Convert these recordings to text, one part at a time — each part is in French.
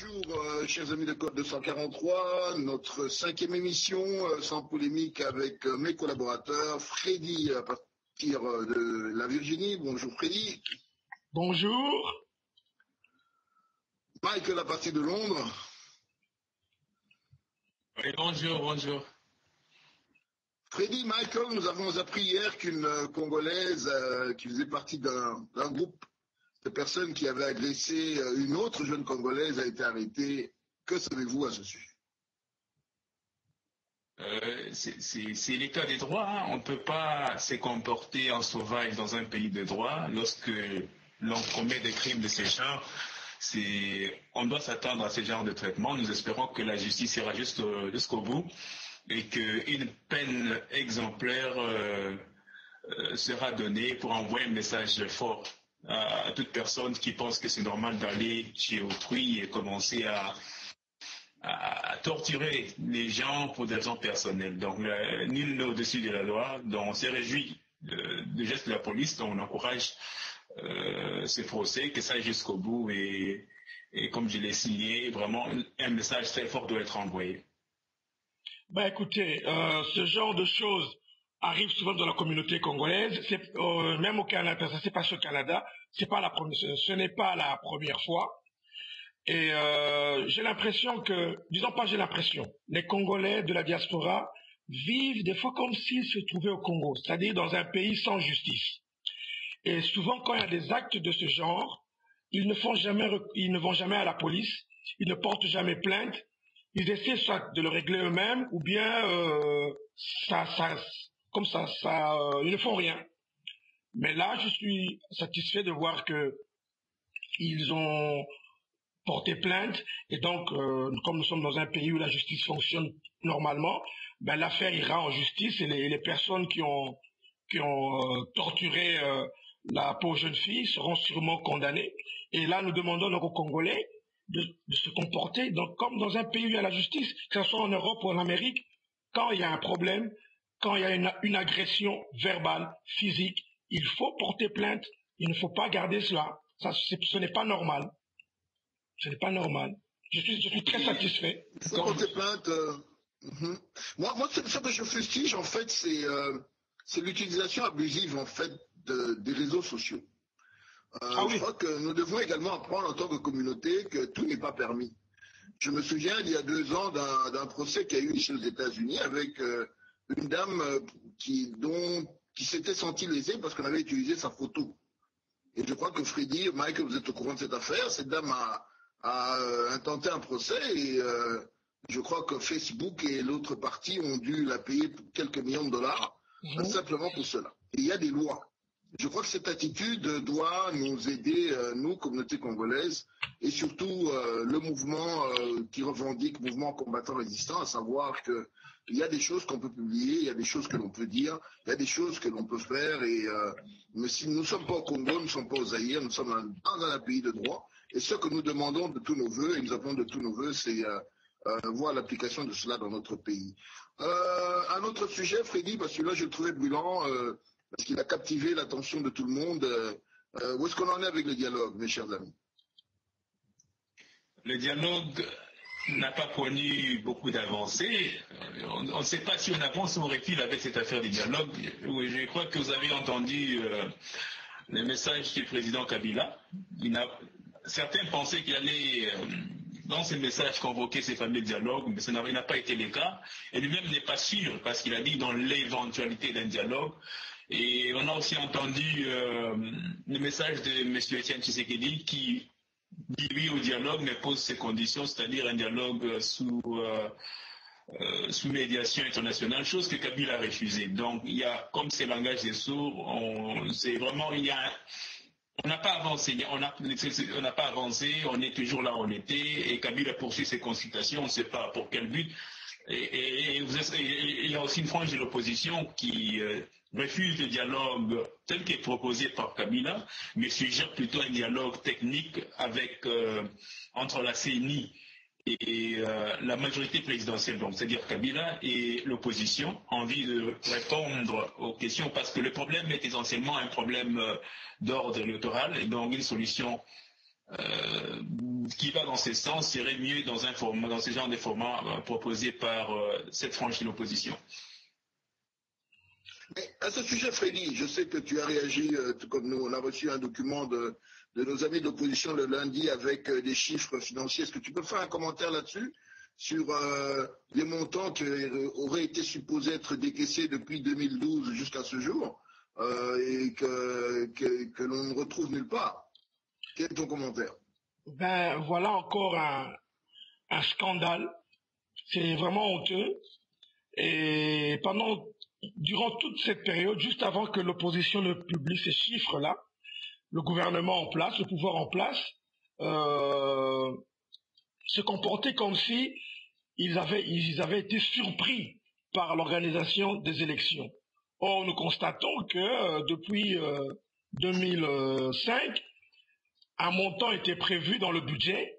Bonjour, chers amis de Code 243, notre 5e émission, sans polémique avec mes collaborateurs, Freddy à partir de la Virginie. Bonjour Freddy. Bonjour. Michael à partir de Londres. Oui, bonjour. Freddy, Michael, nous avons appris hier qu'une Congolaise qui faisait partie d'un groupe de personnes qui avaient agressé une autre jeune Congolaise a été arrêtée. Que savez-vous à ce sujet? C'est l'état des droits. Hein. On ne peut pas se comporter en sauvage dans un pays de droit. Lorsque l'on commet des crimes de ce genre, on doit s'attendre à ce genre de traitement. Nous espérons que la justice ira jusqu'au bout et qu'une peine exemplaire sera donnée pour envoyer un message fort à toute personne qui pense que c'est normal d'aller chez autrui et commencer à torturer les gens pour des raisons personnelles. Donc, nul n'est au-dessus de la loi. Donc, on s'est réjoui du geste de la police. Donc, on encourage ce procès, que ça aille jusqu'au bout. Et comme je l'ai signé, vraiment, un message très fort doit être envoyé. Ben écoutez, ce genre de choses arrive souvent dans la communauté congolaise, même au Canada, ça c'est pas au Canada, ce n'est pas la première fois. Et j'ai l'impression les Congolais de la diaspora vivent des fois comme s'ils se trouvaient au Congo, c'est-à-dire dans un pays sans justice. Et souvent, quand il y a des actes de ce genre, ils ne vont jamais à la police, ils ne portent jamais plainte, ils essaient soit de le régler eux-mêmes, ou bien ils ne font rien. Mais là, je suis satisfait de voir que ils ont porté plainte, et donc, comme nous sommes dans un pays où la justice fonctionne normalement, ben l'affaire ira en justice, et les personnes qui ont torturé la pauvre jeune fille seront sûrement condamnées. Et là, nous demandons donc aux Congolais de se comporter comme dans un pays où il y a la justice, que ce soit en Europe ou en Amérique. Quand il y a un problème, quand il y a une agression verbale, physique, il faut porter plainte. Il ne faut pas garder cela. Ce n'est pas normal. Ce n'est pas normal. Je suis très satisfait. Il faut porter plainte. Moi, ce que je fustige, en fait, c'est l'utilisation abusive, en fait, des réseaux sociaux. Oui. Je crois que nous devons également apprendre en tant que communauté que tout n'est pas permis. Je me souviens, il y a 2 ans, d'un procès qu'il y a eu ici aux États-Unis avec une dame qui s'était sentie lésée parce qu'on avait utilisé sa photo. Et je crois que Freddy, Mike, vous êtes au courant de cette affaire. Cette dame a intenté un procès et je crois que Facebook et l'autre partie ont dû la payer pour quelques millions de dollars simplement pour cela. Et il y a des lois. Je crois que cette attitude doit nous aider, nous, communauté congolaise, et surtout le mouvement qui revendique, mouvement combattant résistant, à savoir que il y a des choses qu'on peut publier, il y a des choses que l'on peut dire, il y a des choses que l'on peut faire, mais si nous ne sommes pas au Congo, nous ne sommes pas au Zaïre, nous sommes dans un pays de droit, et ce que nous demandons de tous nos voeux, et nous appelons de tous nos voeux, c'est voir l'application de cela dans notre pays. Un autre sujet, Freddy, parce que là je le trouvais brûlant, parce qu'il a captivé l'attention de tout le monde. Où est-ce qu'on en est avec le dialogue, mes chers amis? Le dialogue n'a pas connu beaucoup d'avancées. On ne sait pas si on avance ou on recule avec cette affaire du dialogue. Oui, je crois que vous avez entendu le message du président Kabila. Certains pensaient qu'il allait, dans ce message, convoquer ces fameux dialogues, mais ça n'a pas été le cas. Et lui-même n'est pas sûr, parce qu'il a dit dans l'éventualité d'un dialogue. Et on a aussi entendu le message de M. Etienne Tshisekedi qui dit oui au dialogue, mais pose ses conditions, c'est-à-dire un dialogue sous médiation internationale, chose que Kabila a refusée. Donc, il y a, comme c'est le langage des sourds, on n'a pas avancé, on est toujours là où on était, et Kabila poursuit ses consultations, on ne sait pas pour quel but. Et il y a aussi une frange de l'opposition qui refuse le dialogue tel qu'est proposé par Kabila, mais suggère plutôt un dialogue technique entre la CENI et la majorité présidentielle, donc c'est-à-dire Kabila et l'opposition, envie de répondre aux questions, parce que le problème est essentiellement un problème d'ordre électoral, et donc une solution qui va dans ce sens irait mieux dans ce genre de format proposé par cette frange de l'opposition. Mais à ce sujet, Freddy, je sais que tu as réagi, tout comme nous. On a reçu un document de nos amis d'opposition le lundi avec des chiffres financiers. Est-ce que tu peux faire un commentaire là-dessus, sur les montants qui auraient été supposés être décaissés depuis 2012 jusqu'à ce jour et que l'on ne retrouve nulle part? Quel est ton commentaire? Ben voilà encore un scandale. C'est vraiment honteux. Et durant toute cette période, juste avant que l'opposition ne publie ces chiffres-là, le gouvernement en place, le pouvoir en place, se comportait comme si ils avaient été surpris par l'organisation des élections. Or, nous constatons que depuis 2005, un montant était prévu dans le budget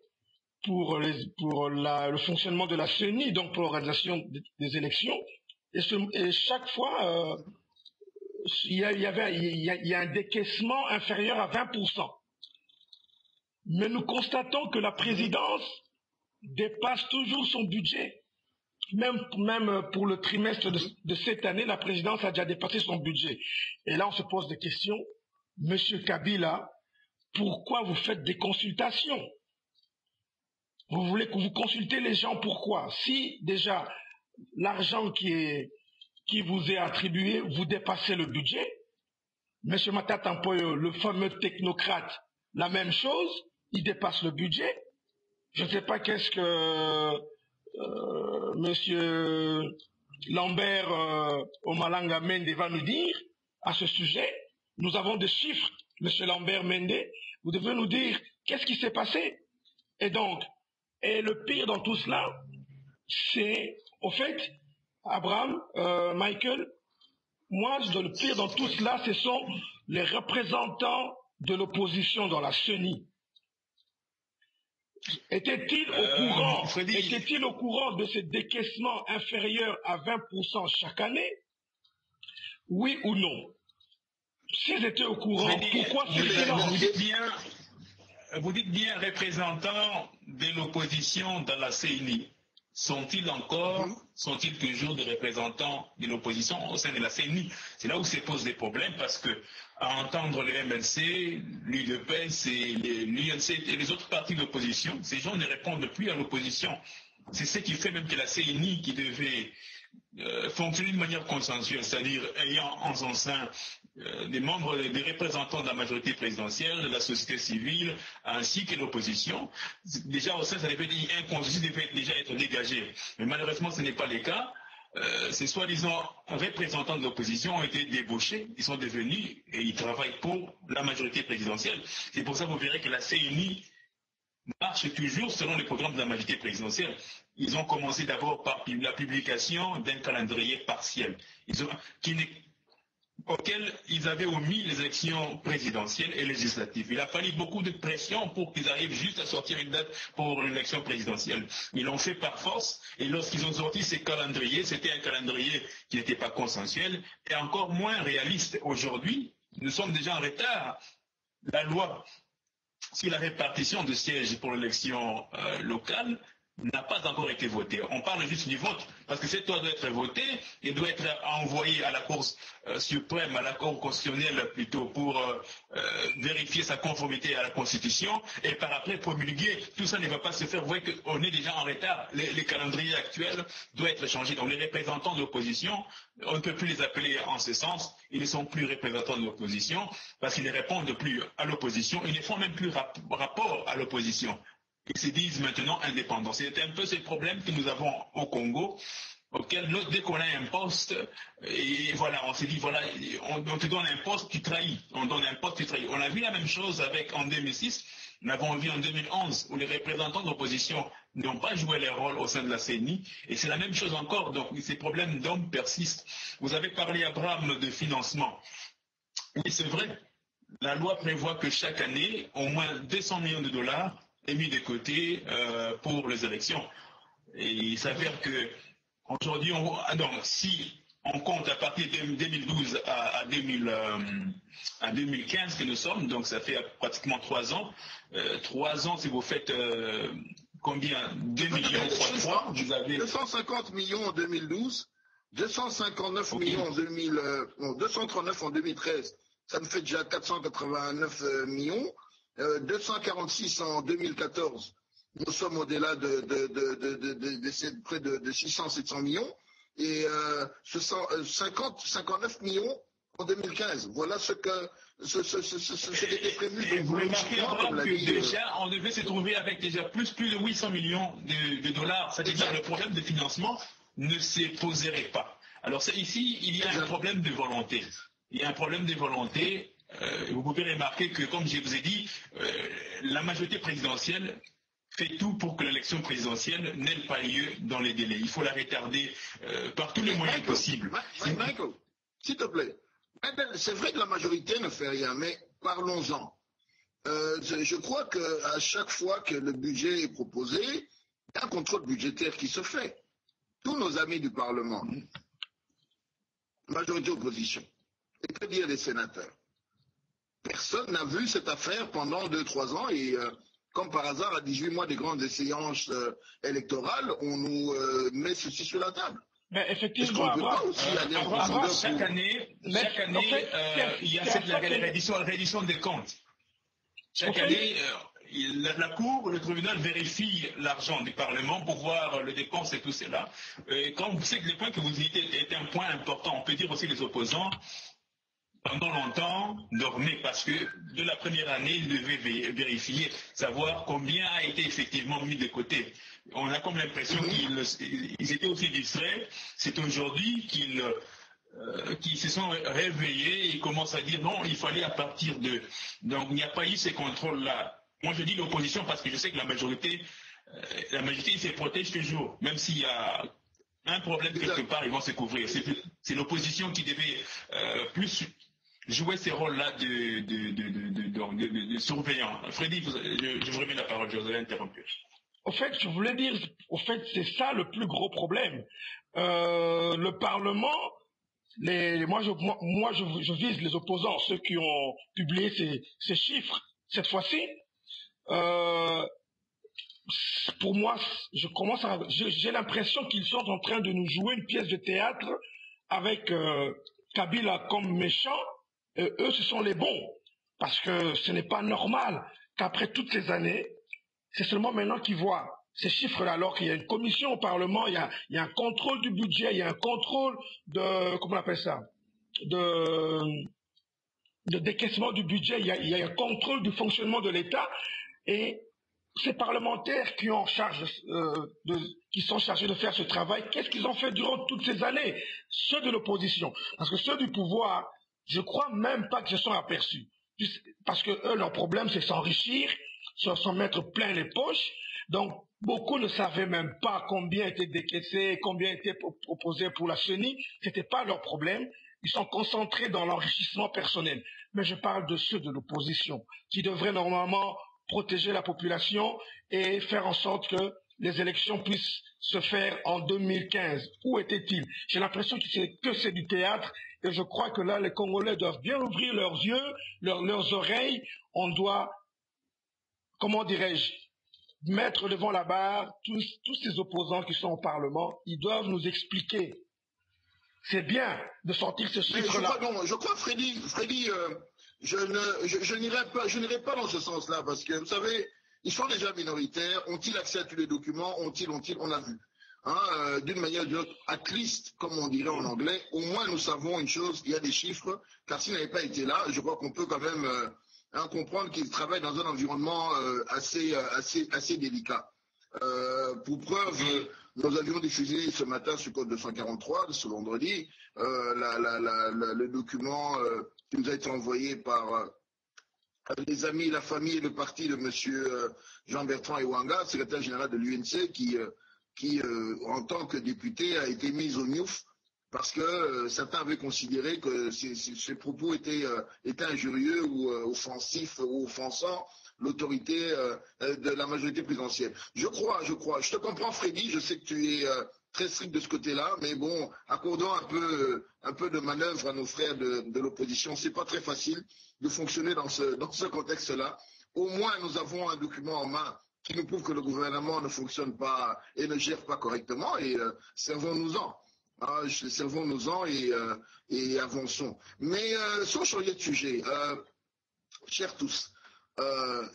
pour le fonctionnement de la CENI, donc pour l'organisation des élections. Et chaque fois, il y a un décaissement inférieur à 20%. Mais nous constatons que la présidence dépasse toujours son budget. Même pour le trimestre de cette année, la présidence a déjà dépassé son budget. Et là, on se pose des questions. Monsieur Kabila, pourquoi vous faites des consultations? Vous voulez que vous consultez les gens, pourquoi? Si déjà l'argent qui vous est attribué, vous dépassez le budget. M. Matata Mpoyo, le fameux technocrate, la même chose, il dépasse le budget. Je ne sais pas qu'est-ce que M. Lambert Omalanga Mende va nous dire à ce sujet. Nous avons des chiffres, M. Lambert Mende, vous devez nous dire qu'est-ce qui s'est passé. Et donc, le pire dans tout cela, c'est, au fait, Abraham, Michael, moi, le pire dans tout cela, ce sont les représentants de l'opposition dans la CENI. Était-il au courant de ces décaissements inférieurs à 20% chaque année? Oui ou non? S'ils étaient au courant, pourquoi ce silence? Vous dites bien représentants de l'opposition dans la CENI. Sont-ils toujours des représentants de l'opposition au sein de la CENI? C'est là où se posent des problèmes parce que, à entendre le MLC, l'UDPS et l'UNC et les autres partis de l'opposition, ces gens ne répondent plus à l'opposition. C'est ce qui fait même que la CENI, qui devait fonctionner de manière consensuelle, c'est-à-dire ayant en son sein des membres, des représentants de la majorité présidentielle, de la société civile, ainsi que l'opposition. Déjà au sein, ça devait dire un consensus devait déjà être dégagé. Mais malheureusement, ce n'est pas le cas. Ces soi-disant représentants de l'opposition ont été débauchés, ils sont devenus et ils travaillent pour la majorité présidentielle. C'est pour ça que vous verrez que la CENI marche toujours selon les programmes de la majorité présidentielle. Ils ont commencé d'abord par la publication d'un calendrier partiel auquel ils avaient omis les élections présidentielles et législatives. Il a fallu beaucoup de pression pour qu'ils arrivent juste à sortir une date pour l'élection présidentielle. Ils l'ont fait par force et lorsqu'ils ont sorti ces calendriers, c'était un calendrier qui n'était pas consensuel et encore moins réaliste. Aujourd'hui, nous sommes déjà en retard. La loi sur la répartition de sièges pour l'élection locale n'a pas encore été votée. On parle juste du vote, parce que cette loi doit être votée et doit être envoyée à la Cour suprême, à la Cour constitutionnelle plutôt, pour vérifier sa conformité à la Constitution et par après promulguer. Tout ça ne va pas se faire. Vous voyez qu'on est déjà en retard. Les calendriers actuels doivent être changés. Donc les représentants de l'opposition, on ne peut plus les appeler en ce sens. Ils ne sont plus représentants de l'opposition parce qu'ils ne répondent plus à l'opposition. Ils ne font même plus rapport à l'opposition. Ils se disent maintenant indépendants. C'est un peu ce problème que nous avons au Congo, auquel dès qu'on a un poste, et voilà, on se dit, voilà, on te donne un poste, tu trahis. On donne un poste, tu trahis. On a vu la même chose en 2006, nous l'avons vu en 2011, où les représentants de l'opposition n'ont pas joué leur rôle au sein de la CENI, et c'est la même chose encore. Donc ces problèmes d'hommes persistent. Vous avez parlé, Abraham, de financement. Oui, c'est vrai. La loi prévoit que chaque année, au moins 200 millions de dollars est mis de côté pour les élections. Et il s'avère que aujourd'hui, si on compte à partir de 2012 à 2015 que nous sommes, donc ça fait pratiquement 3 ans. 3 ans, si vous faites combien 2 millions x 3, vous avez 250 millions en 2012, 259 millions en 239 en 2013, ça me fait déjà 489 millions, 246 en 2014, nous sommes au-delà de près de 600-700 millions, et 59 millions en 2015. Voilà ce qui était prévu. Et vous remarquez que déjà, on devait se trouver avec déjà plus de 800 millions de dollars. C'est-à-dire que le problème de financement ne se poserait pas. Alors ici, il y a un problème de volonté. Il y a un problème de volonté. Vous pouvez remarquer que, comme je vous ai dit, la majorité présidentielle fait tout pour que l'élection présidentielle n'ait pas lieu dans les délais. Il faut la retarder par tous les moyens possibles. Michael, s'il te plaît, c'est vrai que la majorité ne fait rien, mais parlons-en. Je crois qu'à chaque fois que le budget est proposé, il y a un contrôle budgétaire qui se fait. Tous nos amis du Parlement, majorité opposition, et que dire des sénateurs? Personne n'a vu cette affaire pendant 2-3 ans et comme par hasard, à 18 mois des grandes séances électorales, on nous met ceci sur la table. Mais effectivement, chaque année, il y a cette reddition des comptes. Chaque année, la Cour, le tribunal vérifie l'argent du Parlement pour voir le dépense et tout cela. Et quand vous savez que le point que vous dites est un point important, on peut dire aussi les opposants, pendant longtemps, dormaient parce que de la première année, ils devaient vérifier, savoir combien a été effectivement mis de côté. On a comme l'impression qu'ils étaient aussi distraits. C'est aujourd'hui qu'ils se sont réveillés et commencent à dire non, il fallait à partir de... Donc il n'y a pas eu ces contrôles-là. Moi je dis l'opposition parce que je sais que la majorité se protège toujours, même s'il y a un problème quelque part, ils vont se couvrir. C'est l'opposition qui devait plus jouer ces rôles-là de surveillant. Freddy, je vous remets la parole, je vous ai interrompu. Au fait, je voulais dire, c'est ça le plus gros problème. Le Parlement, moi je vise les opposants, ceux qui ont publié ces chiffres cette fois-ci. Pour moi, j'ai l'impression qu'ils sont en train de nous jouer une pièce de théâtre avec Kabila comme méchant. Eux, ce sont les bons, parce que ce n'est pas normal qu'après toutes ces années, c'est seulement maintenant qu'ils voient ces chiffres-là, alors qu'il y a une commission au Parlement, il y a un contrôle du budget, il y a un contrôle de, comment on appelle ça, de décaissement du budget, il y a un contrôle du fonctionnement de l'État, et ces parlementaires qui sont chargés de faire ce travail, qu'est-ce qu'ils ont fait durant toutes ces années? Ceux de l'opposition, parce que ceux du pouvoir, je crois même pas qu'ils se sont aperçus. Parce que eux, leur problème, c'est s'enrichir, s'en mettre plein les poches. Donc, beaucoup ne savaient même pas combien était décaissé, combien était proposé pour la chenille. C'était pas leur problème. Ils sont concentrés dans l'enrichissement personnel. Mais je parle de ceux de l'opposition, qui devraient normalement protéger la population et faire en sorte que les élections puissent se faire en 2015. Où étaient-ils? J'ai l'impression que c'est du théâtre. Et je crois que là, les Congolais doivent bien ouvrir leurs yeux, leurs oreilles. On doit, comment dirais-je, mettre devant la barre tous ces opposants qui sont au Parlement. Ils doivent nous expliquer. C'est bien de sortir ce chiffre-là. Je crois, Freddy, je n'irai pas dans ce sens-là, parce que, vous savez, ils sont déjà minoritaires. Ont-ils accès à tous les documents? Ont-ils, on a vu. D'une manière ou d'une autre, at least, comme on dirait en anglais, au moins nous savons une chose, il y a des chiffres, car s'ils n'avaient pas été là, je crois qu'on peut quand même comprendre qu'ils travaillent dans un environnement assez délicat. Pour preuve, nous avions diffusé ce matin sur Code 243, ce vendredi, le document qui nous a été envoyé par les amis, la famille et le parti de M. Jean-Bertrand Ewanga, secrétaire général de l'UNC, qui en tant que député, a été mis au NIOF parce que certains avaient considéré que ces propos étaient injurieux ou offensifs ou offensant l'autorité de la majorité présidentielle. Je te comprends, Freddy, je sais que tu es très strict de ce côté-là, mais bon, accordons un peu de manœuvre à nos frères de l'opposition. C'est pas très facile de fonctionner dans ce contexte-là. Au moins, nous avons un document en main qui nous prouve que le gouvernement ne fonctionne pas et ne gère pas correctement, et servons-nous-en. Ah, servons-nous-en et avançons. Mais sans changer de sujet, chers tous,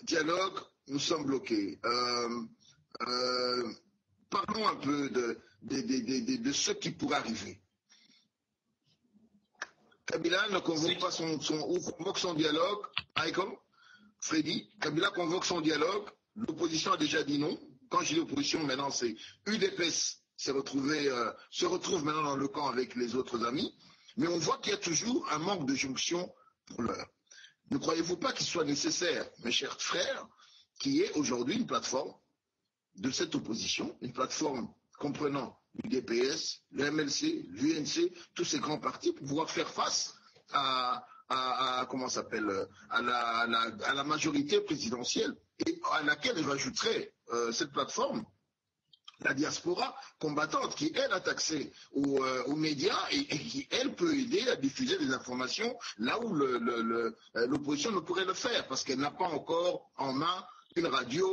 dialogue, nous sommes bloqués. Parlons un peu de ce qui pourrait arriver. Kabila ne convoque pas convoque son dialogue. Michael, Freddy, Kabila convoque son dialogue. L'opposition a déjà dit non. Quand je dis opposition, maintenant c'est UDPS se retrouve maintenant dans le camp avec les autres amis. Mais on voit qu'il y a toujours un manque de jonction pour l'heure. Ne croyez-vous pas qu'il soit nécessaire, mes chers frères, qu'il y ait aujourd'hui une plateforme de cette opposition, une plateforme comprenant l'UDPS, le MLC, l'UNC, tous ces grands partis pour pouvoir faire face à la majorité présidentielle et à laquelle je rajouterais cette plateforme, la diaspora combattante qui, elle, a accès aux médias et qui, elle, peut aider à diffuser des informations là où l'opposition ne pourrait le faire parce qu'elle n'a pas encore en main une radio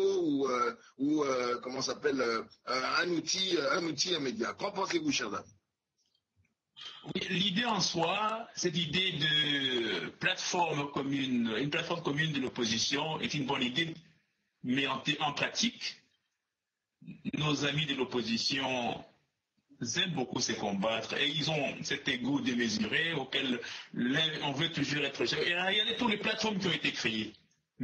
ou un outil, un média. Qu'en pensez-vous, chers amis? Oui, l'idée en soi, cette idée de plateforme commune, une plateforme commune de l'opposition est une bonne idée, mais en pratique, nos amis de l'opposition aiment beaucoup se combattre et ils ont cet égo démesuré auquel on veut toujours être cher. Et regardez toutes les plateformes qui ont été créées.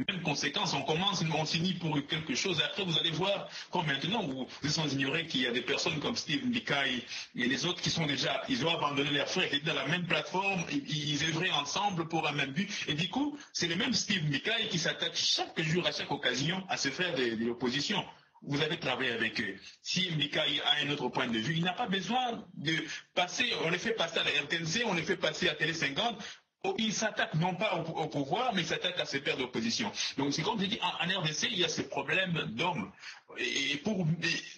Même conséquence, on signe pour quelque chose. Après, vous allez voir, comme maintenant, vous sont ignorés qu'il y a des personnes comme Steve Mbikai et les autres qui sont déjà, ils ont abandonné leurs frères, ils étaient dans la même plateforme, ils œuvraient ensemble pour un même but. Et du coup, c'est le même Steve Mbikai qui s'attaque chaque jour, à chaque occasion, à se faire de l'opposition. Vous avez travaillé avec eux. Si Mbikai a un autre point de vue, il n'a pas besoin de passer, on les fait passer à la RTNC, on les fait passer à Télé 50. Il s'attaque non pas au pouvoir, mais il s'attaque à ses pairs d'opposition. Donc c'est comme je dis, en RDC, il y a ce problème d'hommes. Et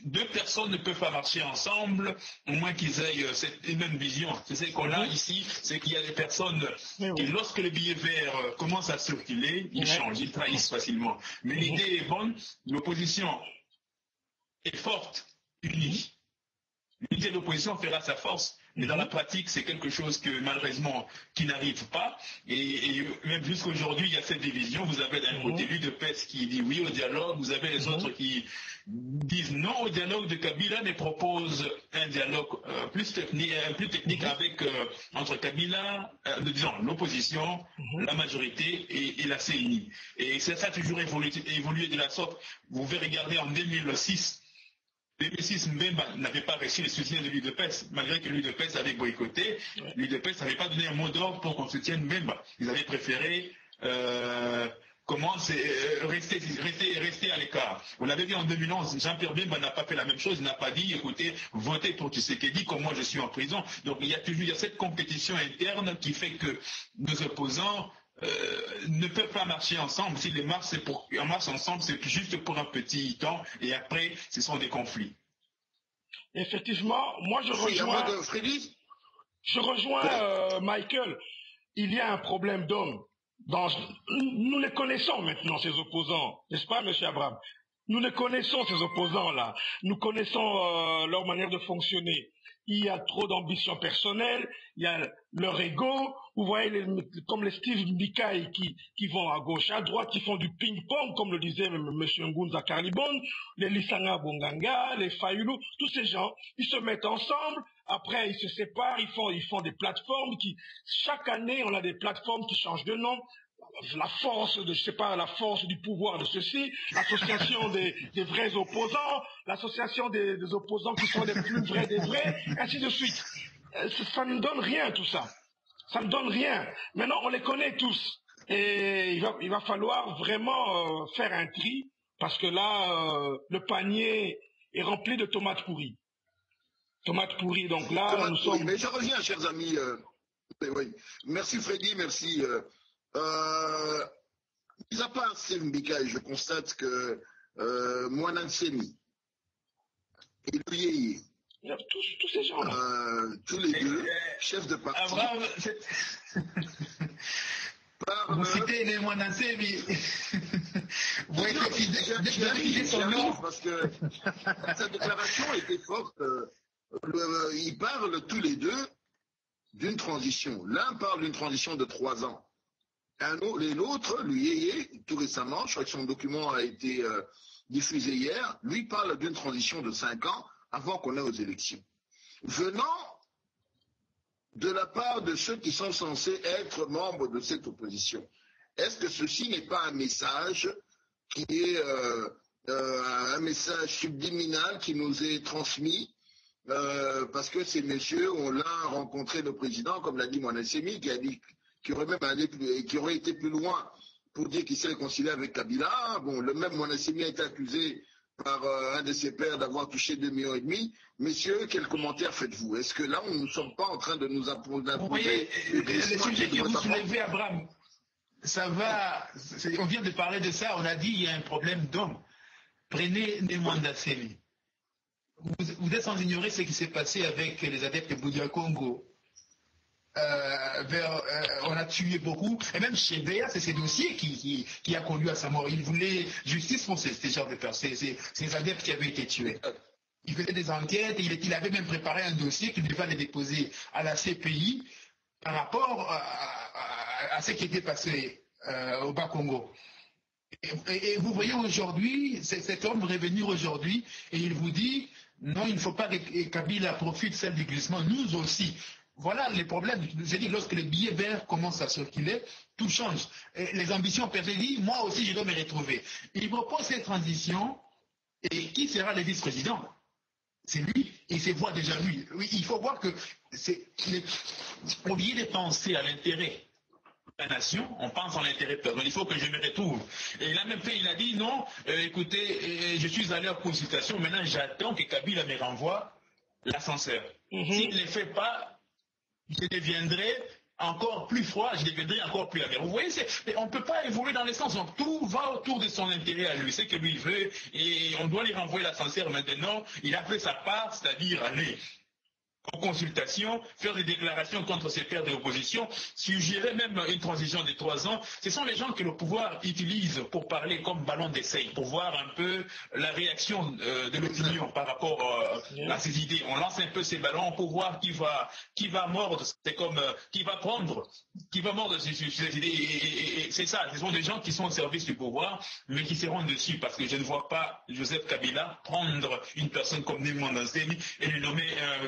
deux personnes ne peuvent pas marcher ensemble, au moins qu'ils aient une même vision. C'est ce qu'on a ici, c'est qu'il y a des personnes qui, lorsque le billet vert commence à circuler, ils changent, ils trahissent facilement. Mais l'idée est bonne, l'opposition est forte, unie. L'unité de l'opposition fera sa force. Mais dans la pratique, c'est quelque chose que malheureusement qui n'arrive pas. Et même jusqu'aujourd'hui, il y a cette division. Vous avez d'un côté l'UDPS qui dit oui au dialogue, vous avez les autres qui disent non au dialogue de Kabila, mais proposent un dialogue plus technique avec entre Kabila, disons l'opposition, la majorité et la CENI. Et ça a toujours évolué de la sorte. Vous pouvez regarder en 2006. 2006, Mbemba n'avait pas reçu le soutien de l'UDPS, malgré que l'UDPS avait boycotté. L'UDPS n'avait pas donné un mot d'ordre pour qu'on soutienne Mbemba. Ils avaient préféré rester à l'écart. On l'avait vu en 2011, Jean-Pierre Mbemba n'a pas fait la même chose, il n'a pas dit, écoutez, votez pour Tshisekedi comme moi je suis en prison. Donc il y a cette compétition interne qui fait que nos opposants ne peuvent pas marcher ensemble. Si les marches ensemble, c'est juste pour un petit temps et après, ce sont des conflits. Effectivement, moi je rejoins Michael. Il y a un problème d'hommes. Nous les connaissons maintenant, ces opposants, n'est-ce pas, M. Abraham? Nous les connaissons, ces opposants-là. Nous connaissons leur manière de fonctionner. Il y a trop d'ambition personnelle, il y a leur ego. Vous voyez, comme les Steve Mbikai qui vont à gauche, à droite, qui font du ping-pong, comme le disait M. Ngunza Karlibon, les Lissanga Bonganga, les Fayulu, tous ces gens, ils se mettent ensemble, après ils se séparent, ils font des plateformes chaque année, on a des plateformes qui changent de nom. La force la force du pouvoir de ceci, l'association des vrais opposants, l'association des opposants qui sont les plus vrais des vrais, ainsi de suite. Ça ne donne rien tout ça. Ça ne donne rien. Maintenant, on les connaît tous. Et il va falloir vraiment faire un tri, parce que là, le panier est rempli de tomates pourries. Tomates pourries, donc là, nous sommes... Mais je reviens, chers amis. Oui. Merci Freddy, merci... mis à part Steve Mbikai, je constate que Moinan Seni et Luyeye Tous ces gens-là. Tous les deux, chefs de parti. Abraham, vous citez les Mwanase, mais vous avez son nom. Parce que sa déclaration était forte. Ils parlent tous les deux d'une transition. L'un parle d'une transition de 3 ans. Et l'autre, le Yéyé, tout récemment, je crois que son document a été diffusé hier, lui parle d'une transition de 5 ans avant qu'on ait aux élections. Venant de la part de ceux qui sont censés être membres de cette opposition, est-ce que ceci n'est pas un message qui est un message subliminal qui nous est transmis parce que ces messieurs ont l'un rencontré le président, comme l'a dit Mwanasemi, qui a dit qui aurait été plus loin pour dire qu'il s'est réconcilié avec Kabila. Bon, le même Mwanasemi a été accusé par un de ses pairs d'avoir touché 2,5 millions. Messieurs, quels commentaires faites-vous? Est-ce que là, nous ne sommes pas en train de nous imposer... Vous voyez, le sujet que vous soulevez, Abraham, ça va... On vient de parler de ça, on a dit il y a un problème d'homme. Prenez Mwanasemi. Vous êtes sans ignorer ce qui s'est passé avec les adeptes de Boudia Congo. On a tué beaucoup, et même chez Béa, c'est ces dossiers qui a conduit à sa mort. Il voulait justice pour ces genres de personnes, ces adeptes qui avaient été tués. Il faisait des enquêtes, et il avait même préparé un dossier qu'il devait aller déposer à la CPI par rapport à ce qui était passé au Bas-Congo. Et vous voyez aujourd'hui, cet homme revenir aujourd'hui, et il vous dit, non, il ne faut pas que Kabila profite celle du glissement, nous aussi. Voilà les problèmes. J'ai dit, lorsque les billets verts commencent à circuler, tout change. Et les ambitions perdent, dit, moi aussi, je dois me retrouver. Il propose cette transition, et qui sera le vice-président? C'est lui, et il se voit déjà lui. Oui, il faut voir que au lieu de penser à l'intérêt de la nation, on pense à l'intérêt personnel. Il faut que je me retrouve. Et il a même fait, il a dit, non, écoutez, je suis allé en consultation, maintenant j'attends que Kabila me renvoie l'ascenseur. S'il ne le fait pas, je deviendrai encore plus froid, je deviendrai encore plus amer. Vous voyez, on ne peut pas évoluer dans les sens. Donc tout va autour de son intérêt à lui. C'est que lui veut et on doit lui renvoyer l'ascenseur maintenant. Il a fait sa part, c'est-à-dire aller aux consultations, faire des déclarations contre ses pairs de l'opposition, suggérer même une transition de 3 ans. Ce sont les gens que le pouvoir utilise pour parler comme ballon d'essai, pour voir un peu la réaction de l'opinion par rapport à ces idées. On lance un peu ces ballons pour voir qui va mordre, c'est comme qui va mordre ces idées. Et c'est ça, ce sont des gens qui sont au service du pouvoir, mais qui seront dessus, parce que je ne vois pas Joseph Kabila prendre une personne comme Némon Dansemi et lui nommer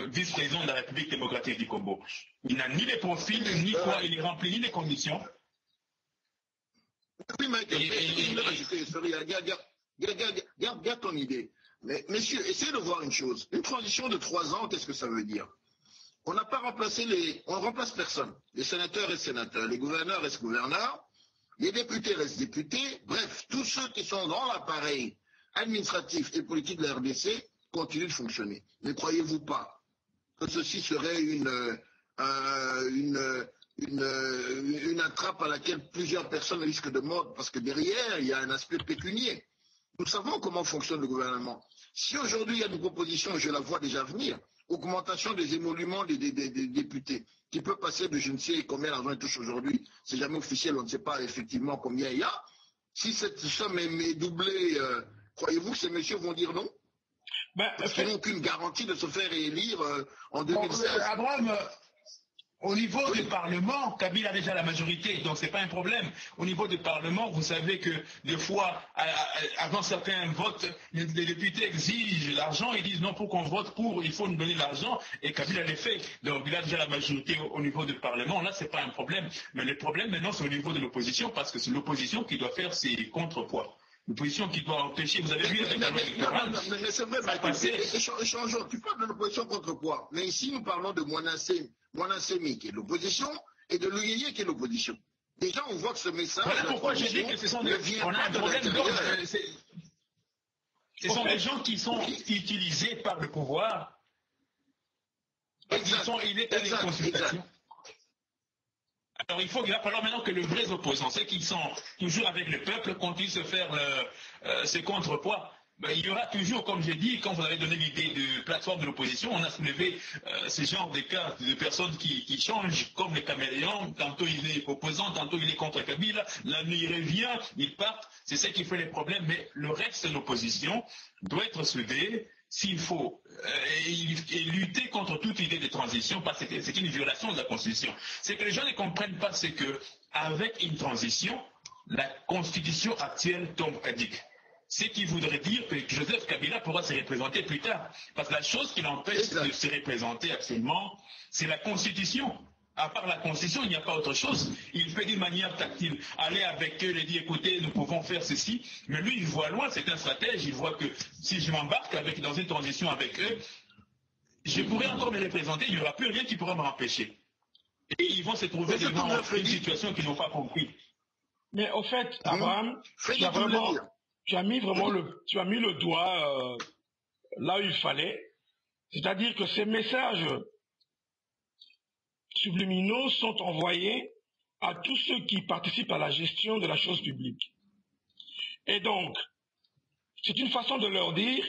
vice-président de la République démocratique du Congo. Il n'a ni les profils, ni quoi, il ne remplit ni les conditions. Oui, garde ton idée. Mais, messieurs, essayez de voir une chose. Une transition de 3 ans, qu'est-ce que ça veut dire? On n'a pas remplacé on ne remplace personne. Les sénateurs restent sénateurs, les gouverneurs restent gouverneurs, les députés restent députés. Bref, tous ceux qui sont dans l'appareil administratif et politique de la RDC continuent de fonctionner. Ne croyez-vous pas que ceci serait une attrape à laquelle plusieurs personnes risquent de mordre, parce que derrière, il y a un aspect pécunier. Nous savons comment fonctionne le gouvernement. Si aujourd'hui il y a une proposition, je la vois déjà venir, augmentation des émoluments des députés, qui peut passer de je ne sais combien d'argent ils touchent aujourd'hui, c'est jamais officiel, on ne sait pas effectivement combien il y a. Si cette somme est doublée, croyez-vous que ces messieurs vont dire non? Parce qu'ils n'ont aucune garantie de se faire élire en 2016. Abraham, au niveau du Parlement, Kabila a déjà la majorité, donc ce n'est pas un problème. Au niveau du Parlement, vous savez que des fois, avant certains votes, les députés exigent l'argent, ils disent non, pour qu'on vote pour, il faut nous donner l'argent, et Kabila les fait. Donc il a déjà la majorité au niveau du Parlement, là ce n'est pas un problème. Mais le problème maintenant c'est au niveau de l'opposition, parce que c'est l'opposition qui doit faire ses contrepoids. L'opposition qui doit empêcher, vous avez vu avec la loi électorale. Mais c'est vrai, échangeons. Tu parles de l'opposition contre quoi? Mais ici, nous parlons de Mwanasemi qui est l'opposition et de Luyeye qui est l'opposition. Déjà, on voit que ce message. Voilà pourquoi j'ai dit que ce sont on a un problème d'ordre. Ce sont des gens qui sont utilisés par le pouvoir. Il est à des consultations. Alors il va falloir maintenant que les vrais opposants, ceux qui sont toujours avec le peuple, continuent de se faire ces contrepoids. Ben, il y aura toujours, comme j'ai dit, quand vous avez donné l'idée de plateforme de l'opposition, on a soulevé ce genre de cas de personnes qui changent comme les caméléons. Tantôt il est opposant, tantôt il est contre Kabila. La nuit il revient, il part. C'est ça qui fait les problèmes. Mais le reste de l'opposition doit être soudé s'il faut et lutter contre toute idée de transition parce que c'est une violation de la Constitution. C'est que les gens ne comprennent pas, c'est que avec une transition, la Constitution actuelle tombe caduque. Ce qui voudrait dire que Joseph Kabila pourra se représenter plus tard. Parce que la chose qui l'empêche de se représenter actuellement, c'est la Constitution. À part la Constitution, il n'y a pas autre chose. Il fait d'une manière tactile. Aller avec eux, les dire, écoutez, nous pouvons faire ceci. Mais lui, il voit loin, c'est un stratège. Il voit que si je m'embarque dans une transition avec eux, je pourrais encore me représenter, il n'y aura plus rien qui pourra me empêcher. Et ils vont se trouver devant une situation qu'ils n'ont pas compris. Mais au fait, Abraham, tu as mis le doigt là où il fallait. C'est-à-dire que ces messages subliminaux sont envoyés à tous ceux qui participent à la gestion de la chose publique. Et donc, c'est une façon de leur dire,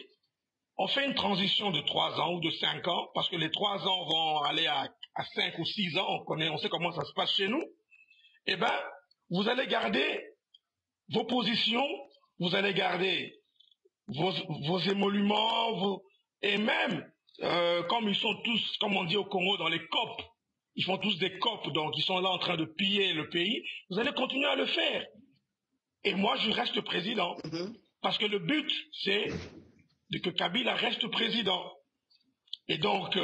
on fait une transition de 3 ans ou de 5 ans, parce que les 3 ans vont aller à 5 ou 6 ans, on sait comment ça se passe chez nous. Eh bien, vous allez garder vos positions, vous allez garder vos émoluments, et même, comme ils sont tous, comme on dit au Congo, dans les COP, ils font tous des COP, donc ils sont là en train de piller le pays, vous allez continuer à le faire. Et moi, je reste président. Parce que le but, c'est que Kabila reste président. Et donc,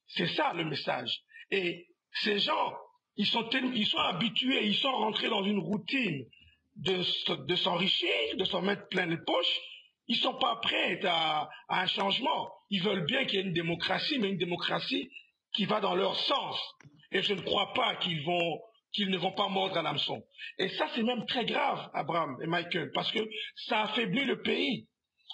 c'est ça le message. Et ces gens, ils sont habitués, ils sont rentrés dans une routine de s'enrichir, de s'en mettre plein les poches. Ils ne sont pas prêts à un changement. Ils veulent bien qu'il y ait une démocratie, mais une démocratie qui va dans leur sens. Et je ne crois pas qu'ils ne vont pas mordre à l'hameçon. Et ça, c'est même très grave, Abraham et Michael, parce que ça affaiblit le pays.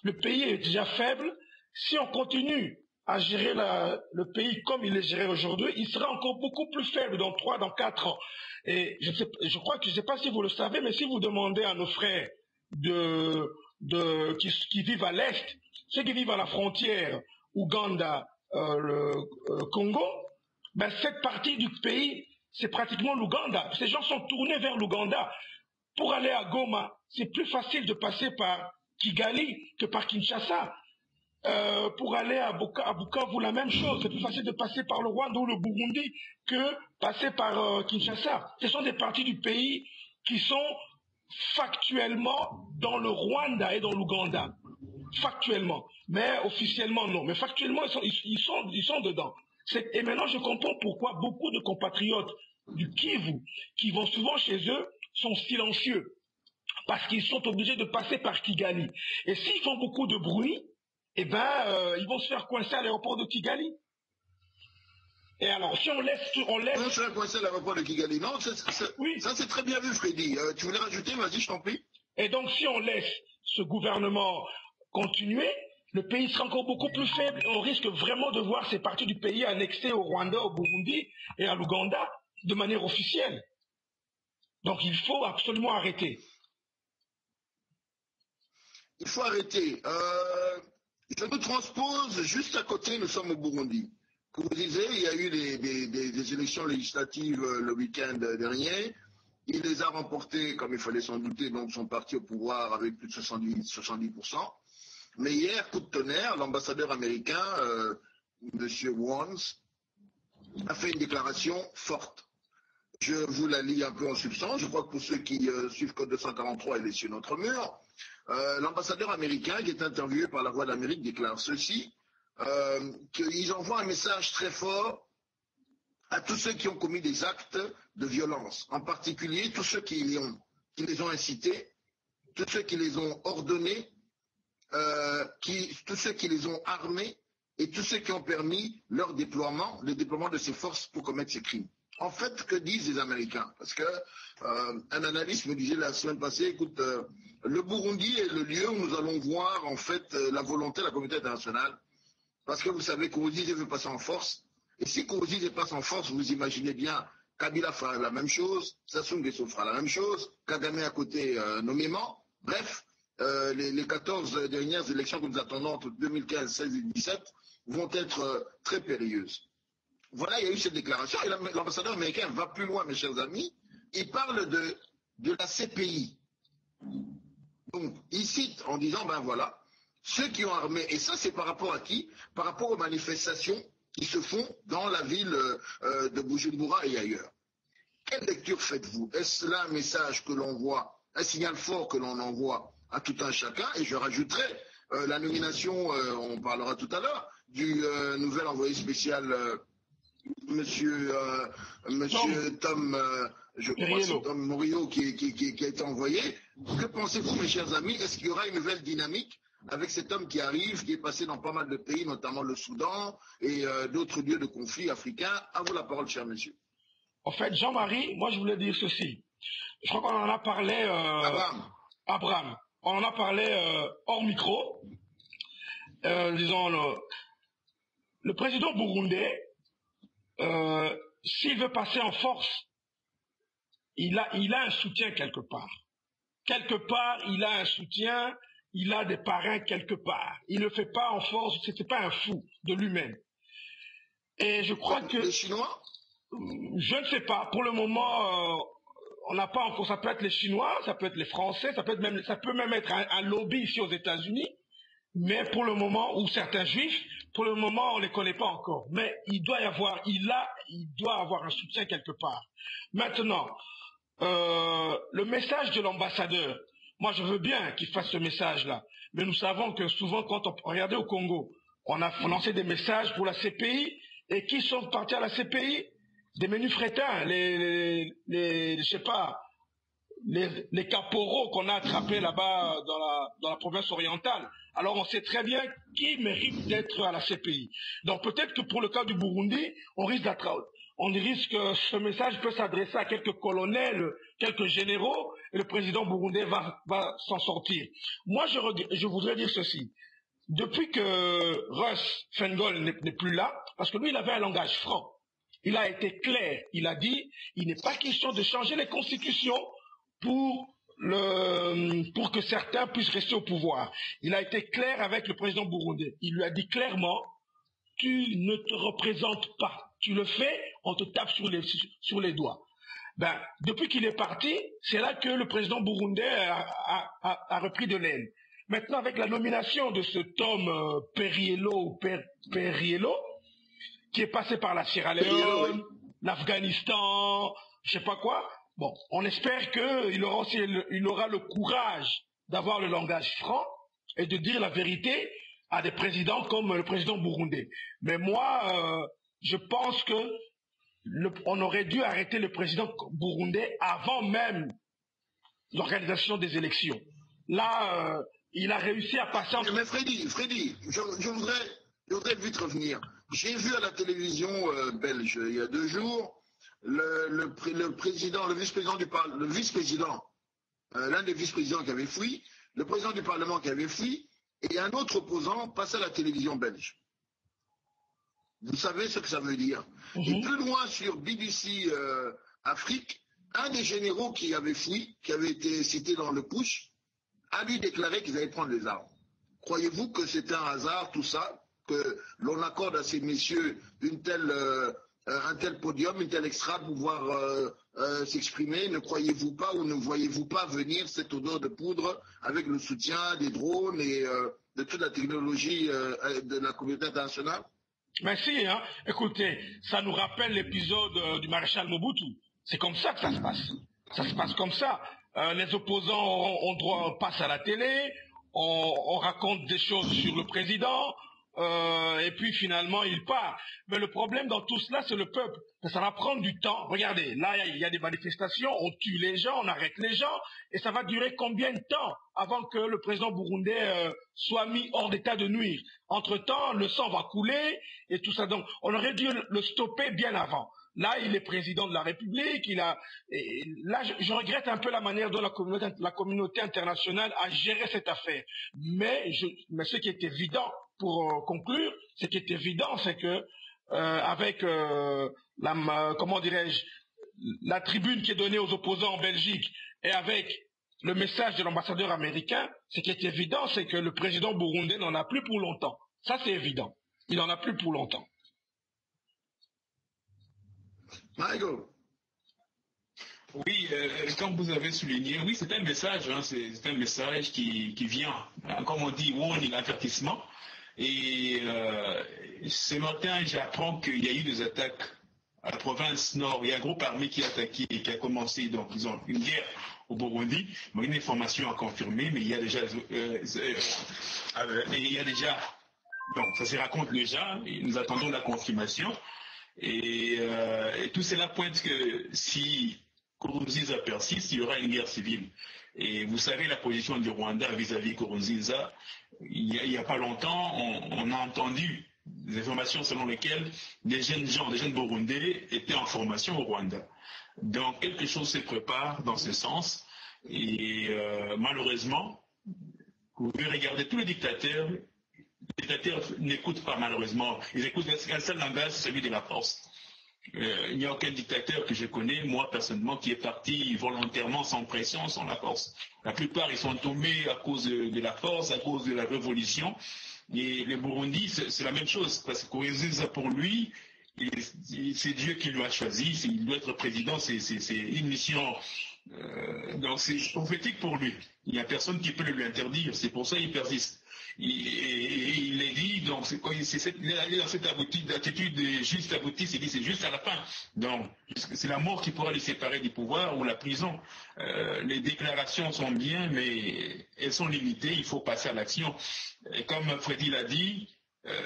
Le pays est déjà faible. Si on continue à gérer le pays comme il est géré aujourd'hui, il sera encore beaucoup plus faible dans 3, dans 4 ans. Et je crois que je ne sais pas si vous le savez, mais si vous demandez à nos frères qui vivent à l'Est, ceux qui vivent à la frontière Ouganda, Congo, ben cette partie du pays, c'est pratiquement l'Ouganda. Ces gens sont tournés vers l'Ouganda. Pour aller à Goma, c'est plus facile de passer par Kigali que par Kinshasa. Pour aller à Bukavu, la même chose. C'est plus facile de passer par le Rwanda ou le Burundi que passer par Kinshasa. Ce sont des parties du pays qui sont factuellement dans le Rwanda et dans l'Ouganda. Factuellement. Mais officiellement, non. Mais factuellement, ils sont dedans. Et maintenant, je comprends pourquoi beaucoup de compatriotes du Kivu, qui vont souvent chez eux, sont silencieux. Parce qu'ils sont obligés de passer par Kigali. Et s'ils font beaucoup de bruit, eh ben, ils vont se faire coincer à l'aéroport de Kigali. Et alors, si on laisse... On se fait coincer à l'aéroport de Kigali. Non, oui. Ça c'est très bien vu, Freddy. Tu voulais rajouter? Vas-y, je t'en prie. Et donc, si on laisse ce gouvernement continuer, le pays sera encore beaucoup plus faible. On risque vraiment de voir ces parties du pays annexées au Rwanda, au Burundi et à l'Ouganda de manière officielle. Donc, il faut absolument arrêter. Il faut arrêter. Je nous transpose juste à côté, nous sommes au Burundi. Comme vous disiez, il y a eu des élections législatives le week-end dernier. Il les a remportées, comme il fallait s'en douter, donc son parti au pouvoir avec plus de 70%. Mais hier, coup de tonnerre, l'ambassadeur américain, M. Wans, a fait une déclaration forte. Je vous la lis un peu en substance. Je crois que pour ceux qui suivent Code 243, il est sur notre mur. L'ambassadeur américain, qui est interviewé par La Voix d'Amérique, déclare ceci, qu'ils envoient un message très fort à tous ceux qui ont commis des actes de violence, en particulier tous ceux qui les ont incités, tous ceux qui les ont ordonnés, tous ceux qui les ont armés et tous ceux qui ont permis le déploiement de ces forces pour commettre ces crimes. En fait, que disent les Américains? Parce que un analyste me disait la semaine passée, écoute, le Burundi est le lieu où nous allons voir en fait la volonté de la communauté internationale. Parce que vous savez, Kourouzize veut passer en force. Et si Kourouzize passe en force, vous imaginez bien, Kabila fera la même chose, Sassou Nguesso fera la même chose, Kagame à côté nommément. Bref, les 14 dernières élections que nous attendons entre 2015, 16 et 17 vont être très périlleuses. Voilà, il y a eu cette déclaration et l'ambassadeur américain va plus loin, mes chers amis. Il parle de la CPI. Donc, il cite en disant, ben voilà, ceux qui ont armé, et ça c'est par rapport à qui? Par rapport aux manifestations qui se font dans la ville de Bujumbura et ailleurs. Quelle lecture faites-vous? Est-ce là un message que l'on voit, un signal fort que l'on envoie à tout un chacun? Et je rajouterai la nomination, on parlera tout à l'heure, du nouvel envoyé spécial Monsieur Tom, je crois c'est Tom Morillo qui a été envoyé. Que pensez-vous, mes chers amis? Est-ce qu'il y aura une nouvelle dynamique avec cet homme qui arrive, qui est passé dans pas mal de pays, notamment le Soudan et d'autres lieux de conflit africains? À vous la parole, cher monsieur. En fait, Jean-Marie, moi je voulais dire ceci. Je crois qu'on en a parlé... Abraham. On en a parlé hors micro. Disons, le président burundais, s'il veut passer en force, il a un soutien quelque part. Quelque part, il a un soutien, il a des parrains quelque part. Il ne fait pas en force, c'est pas un fou de lui-même. Et je crois que... Les Chinois? Je ne sais pas. Pour le moment, on n'a pas encore... Ça peut être les Chinois, ça peut être les Français, ça peut même être un lobby ici aux États-Unis. Mais pour le moment, ou certains juifs, pour le moment, on ne les connaît pas encore. Mais il doit avoir un soutien quelque part. Maintenant, le message de l'ambassadeur, moi je veux bien qu'il fasse ce message-là. Mais nous savons que souvent, quand on regardait au Congo, on a lancé des messages pour la CPI, et qui sont partis à la CPI? Des menus frétins, je sais pas, les caporaux qu'on a attrapés là-bas dans la province orientale. Alors on sait très bien qui mérite d'être à la CPI. Donc peut-être que pour le cas du Burundi, ce message peut s'adresser à quelques colonels, quelques généraux, et le président burundais va s'en sortir. Moi je voudrais dire ceci. Depuis que Russ Feingold n'est plus là, parce que lui il avait un langage franc, il a été clair, il a dit, il n'est pas question de changer les constitutions pour que certains puissent rester au pouvoir. Il a été clair avec le président burundais. Il lui a dit clairement, tu ne te représentes pas. Tu le fais, on te tape sur les doigts. Ben, depuis qu'il est parti, c'est là que le président burundais a repris de l'aile. Maintenant, avec la nomination de ce Tom Perriello, qui est passé par la Sierra Leone, l'Afghanistan, je sais pas quoi. Bon, on espère qu'il aura le courage d'avoir le langage franc et de dire la vérité à des présidents comme le président burundais. Mais moi, je pense que on aurait dû arrêter le président burundais avant même l'organisation des élections. Là, il a réussi à passer... Mais Freddy, je voudrais vite revenir. J'ai vu à la télévision belge, il y a 2 jours, le vice-président, l'un des vice-présidents qui avait fui, le président du Parlement qui avait fui, et un autre opposant passe à la télévision belge. Vous savez ce que ça veut dire. Et plus loin sur BBC Afrique, un des généraux qui avait fui, qui avait été cité dans le push, a lui déclaré qu'ils allaient prendre les armes. Croyez-vous que c'est un hasard tout ça, que l'on accorde à ces messieurs un tel podium, une telle extra pour pouvoir s'exprimer? Ne croyez-vous pas ou ne voyez-vous pas venir cette odeur de poudre avec le soutien des drones et de toute la technologie de la communauté internationale? Merci, hein. Écoutez, ça nous rappelle l'épisode du maréchal Mobutu. C'est comme ça que ça se passe. Ça se passe comme ça. Les opposants ont droit, passent à la télé, on raconte des choses sur le président, et puis finalement il part. Mais le problème dans tout cela, c'est le peuple. Ça va prendre du temps. Regardez, là il y a des manifestations, on tue les gens, on arrête les gens, et ça va durer combien de temps avant que le président burundais soit mis hors d'état de nuire? Entre-temps, le sang va couler et tout ça. Donc on aurait dû le stopper bien avant. Là, il est président de la République. Là, je regrette un peu la manière dont la communauté internationale a géré cette affaire. Mais ce qui est évident, pour conclure, ce qui est évident, c'est que avec comment dirais-je, la tribune qui est donnée aux opposants en Belgique et avec le message de l'ambassadeur américain, ce qui est évident, c'est que le président burundais n'en a plus pour longtemps. Ça, c'est évident. Il n'en a plus pour longtemps. Michael. Oui, comme vous avez souligné, oui, c'est un message, hein, c'est un message qui vient, hein, comme on dit, warning, avertissement. Et ce matin, j'apprends qu'il y a eu des attaques à la province nord. Il y a un groupe armé qui a attaqué et qui a commencé, donc ils ont une guerre au Burundi. Bon, une information à confirmer, mais il y a déjà, donc ça se raconte déjà, et nous attendons la confirmation. Et tout cela pointe que si Nkurunziza persiste, il y aura une guerre civile. Et vous savez la position du Rwanda vis-à-vis de Nkurunziza. Il n'y a pas longtemps, on a entendu des informations selon lesquelles des jeunes Burundais étaient en formation au Rwanda. Donc quelque chose se prépare dans ce sens. Et malheureusement, vous pouvez regarder tous les dictateurs n'écoutent pas malheureusement. Ils écoutent un seul langage, celui de la force. Il n'y a aucun dictateur que je connais, moi personnellement, qui est parti volontairement sans pression, sans la force. La plupart, ils sont tombés à cause de la force, à cause de la révolution. Et le Burundi, c'est la même chose, parce que Nkurunziza, pour lui, c'est Dieu qui l'a choisi, il doit être président, c'est une mission, donc c'est prophétique pour lui. Il n'y a personne qui peut le lui interdire, c'est pour ça qu'il persiste. Il est dit, donc il est dans cette attitude juste aboutisse, il dit c'est juste à la fin. Donc c'est la mort qui pourra le séparer du pouvoir ou la prison. Les déclarations sont bien, mais elles sont limitées, il faut passer à l'action. Et comme Freddy l'a dit,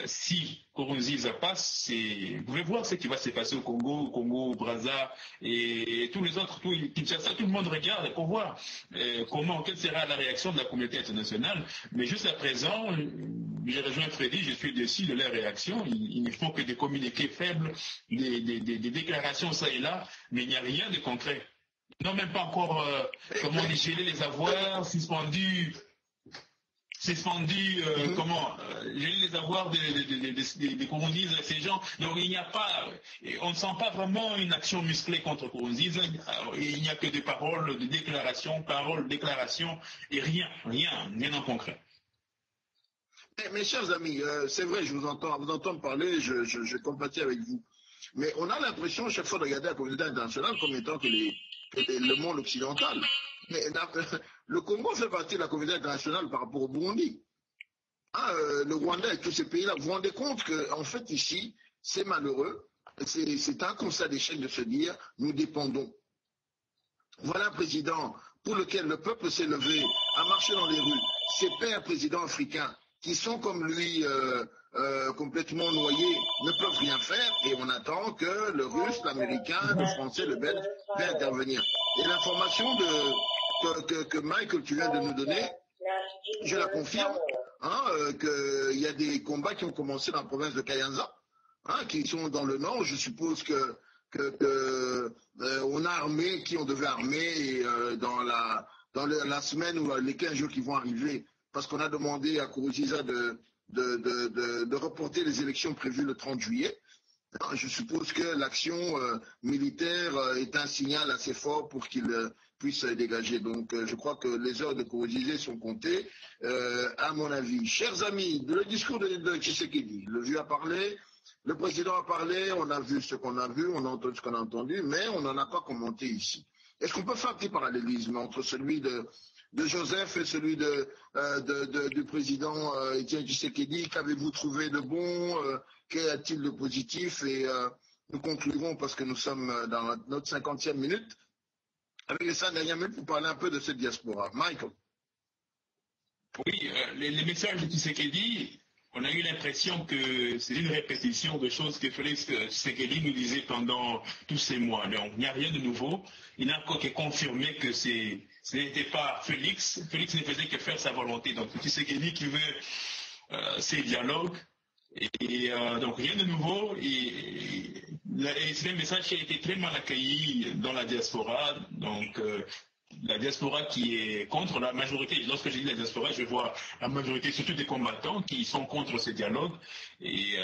si Nkurunziza passe, vous pouvez voir ce qui va se passer au Congo, Brazza et tous les autres, Kinshasa, tout le monde regarde pour voir quelle sera la réaction de la communauté internationale. Mais jusqu'à présent, j'ai rejoint Freddy, je suis déçu de leur réaction. Ils ne font que des communiqués faibles, des déclarations ça et là, mais il n'y a rien de concret. Ils n'ont même pas encore, gelé les avoirs, suspendu les avoirs des Nkurunziza, ces gens. Donc il n'y a pas, on ne sent pas vraiment une action musclée contre Nkurunziza. Il n'y a que des paroles, des déclarations, et rien en concret. Mes chers amis, c'est vrai, je vous entends parler, je compatis avec vous. Mais on a l'impression chaque fois de regarder la communauté internationale comme étant que le monde occidental. Mais le Congo fait partie de la communauté internationale par rapport au Burundi. Le Rwanda et tous ces pays-là, vous vous rendez compte qu'en fait ici, c'est malheureux, c'est un constat d'échec de se dire, nous dépendons. Voilà un président pour lequel le peuple s'est levé, a marché dans les rues, ces pères présidents africains qui sont comme lui complètement noyés ne peuvent rien faire et on attend que le Russe, l'Américain, le Français, le Belge viennent intervenir. Et l'information que Michael, tu viens de nous donner, je la confirme, qu'il y a des combats qui ont commencé dans la province de Kayanza, qui sont dans le nord. Je suppose on a armé qui on devait armer et dans la semaine ou les 15 jours qui vont arriver, parce qu'on a demandé à Nkurunziza de reporter les élections prévues le 30 juillet. Je suppose que l'action militaire est un signal assez fort pour qu'il puisse dégager. Donc je crois que les heures de Nkurunziza sont comptées, à mon avis. Chers amis, le discours de Tshisekedi, le vieux a parlé, le président a parlé, on a vu ce qu'on a vu, on a entendu ce qu'on a entendu, mais on n'en a pas commenté ici. Est-ce qu'on peut faire un petit parallélisme entre celui de Joseph et celui du président Étienne Tshisekedi? Qu'avez-vous trouvé de bon? Qu'y a-t-il de positif? Et nous conclurons, parce que nous sommes dans notre 50e minute, avec les 5 dernières minutes pour parler un peu de cette diaspora. Michael. Oui, les messages de Tshisekedi, on a eu l'impression que c'est une répétition de choses que Félix Tshisekedi nous disait pendant tous ces mois. Donc, il n'y a rien de nouveau. Il n'a encore que confirmé que ce n'était pas Félix. Félix ne faisait que faire sa volonté. Donc, Tshisekedi qui veut ces dialogues. Et donc, rien de nouveau. Et c'est un message qui a été très mal accueilli dans la diaspora. Donc, la diaspora qui est contre la majorité. Lorsque je dis la diaspora, je vois la majorité, surtout des combattants, qui sont contre ce dialogue. Et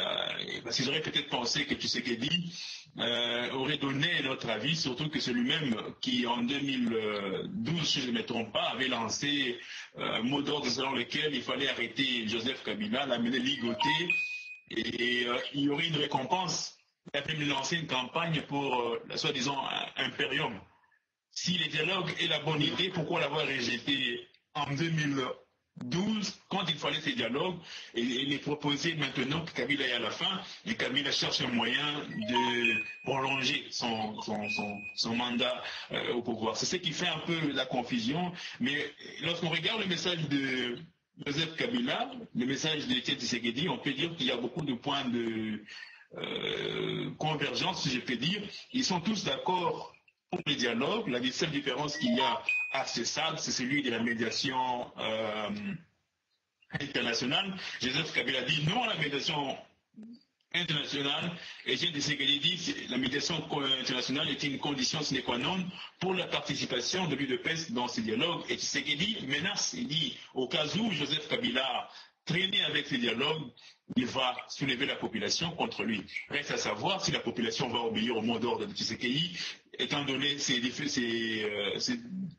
parce qu'ils auraient peut-être pensé que Tshisekedi aurait donné notre avis, surtout que c'est lui-même qui, en 2012, si je ne me trompe pas, avait lancé un mot d'ordre selon lequel il fallait arrêter Joseph Kabila, l'amener ligoté, et il y aurait une récompense. Il a même lancé une campagne pour, soi-disant, Imperium. Si le dialogue est la bonne idée, pourquoi l'avoir rejeté en 2012 quand il fallait ces dialogues et les proposer maintenant que Kabila est à la fin et Kabila cherche un moyen de prolonger son mandat au pouvoir. C'est ce qui fait un peu la confusion. Mais lorsqu'on regarde le message de Joseph Kabila, le message de Tshisekedi, on peut dire qu'il y a beaucoup de points de convergence, si je peux dire. Ils sont tous d'accord pour le dialogue. La seule différence qu'il y a à ce stade, c'est celui de la médiation internationale. Joseph Kabila dit non à la médiation internationale et Jean Tshisekedi dit que la médiation internationale est une condition sine qua non pour la participation de l'UDPS dans ce dialogue. Et Tshisekedi menace, il dit au cas où Joseph Kabila traîner avec ce dialogue, il va soulever la population contre lui. Reste à savoir si la population va obéir au mot d'ordre de Tshisekedi, étant donné ses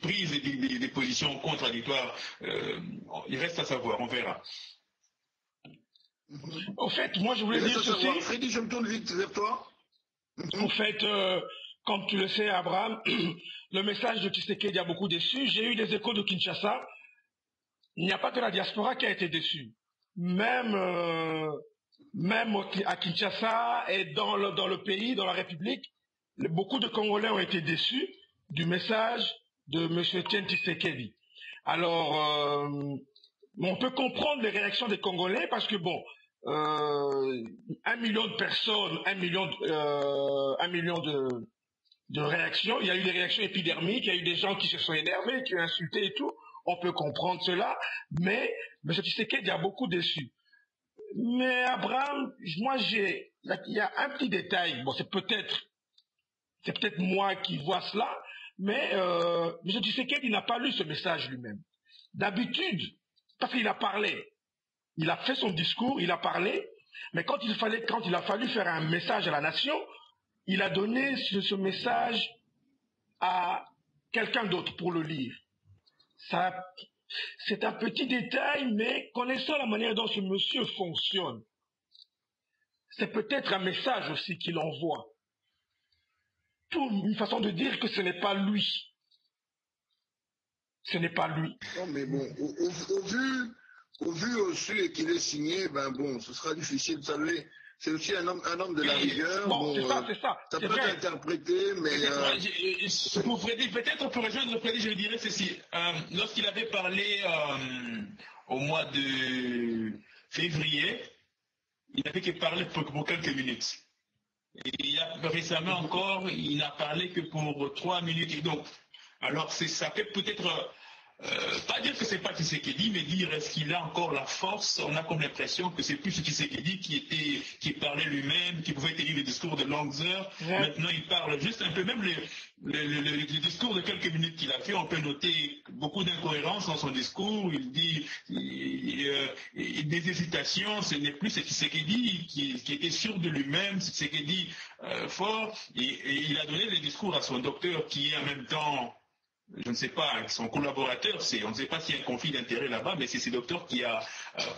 prises et des positions contradictoires. Il reste à savoir, on verra. Au fait, moi je voulais dire ceci. Freddy, je me tourne vite vers toi. En fait, comme tu le sais, Abraham, le message de Tshisekedi a beaucoup déçu. J'ai eu des échos de Kinshasa. Il n'y a pas que la diaspora qui a été déçue. Même à Kinshasa et dans le pays, dans la République, beaucoup de Congolais ont été déçus du message de M. Tshisekedi. Alors, on peut comprendre les réactions des Congolais parce que, bon, 1 million de personnes, 1 million de réactions, il y a eu des réactions épidermiques, il y a eu des gens qui se sont énervés, qui ont insulté et tout. On peut comprendre cela, mais M. Tshisekedi a beaucoup déçu. Mais Abraham, moi il y a un petit détail, bon c'est peut-être moi qui vois cela, mais M. Tshisekedi n'a pas lu ce message lui-même. D'habitude, parce qu'il a parlé, il a fait son discours, il a parlé, mais quand il a fallu faire un message à la nation, il a donné ce message à quelqu'un d'autre pour le lire. C'est un petit détail, mais connaissant la manière dont ce monsieur fonctionne, c'est peut-être un message aussi qu'il envoie. Une façon de dire que ce n'est pas lui. Ce n'est pas lui. Non, mais bon, au vu aussi qu'il est signé, ben bon, ce sera difficile, vous savez. C'est aussi un homme de la rigueur. Bon, c'est ça. Ça peut être interprété, mais... Pour Freddy, peut-être pour rejoindre Freddy, je dirais ceci. Lorsqu'il avait parlé au mois de février, il n'avait que parlé pour quelques minutes. Et récemment encore, il n'a parlé que pour 3 minutes. Et donc, alors ça peut peut-être... pas dire que c'est pas Tshisekedi, mais dire est-ce qu'il a encore la force. On a comme l'impression que c'est plus Tshisekedi qui parlait lui-même, qui pouvait tenir des discours de longues heures. Ouais. Maintenant, il parle juste un peu, même le discours de quelques minutes qu'il a fait, on peut noter beaucoup d'incohérences dans son discours. Il dit des hésitations. Ce n'est plus Tshisekedi qui était sûr de lui-même, Tshisekedi fort. Et il a donné les discours à son docteur qui est en même temps, je ne sais pas, son collaborateur, on ne sait pas s'il y a un conflit d'intérêt là-bas, mais c'est ce docteur qui a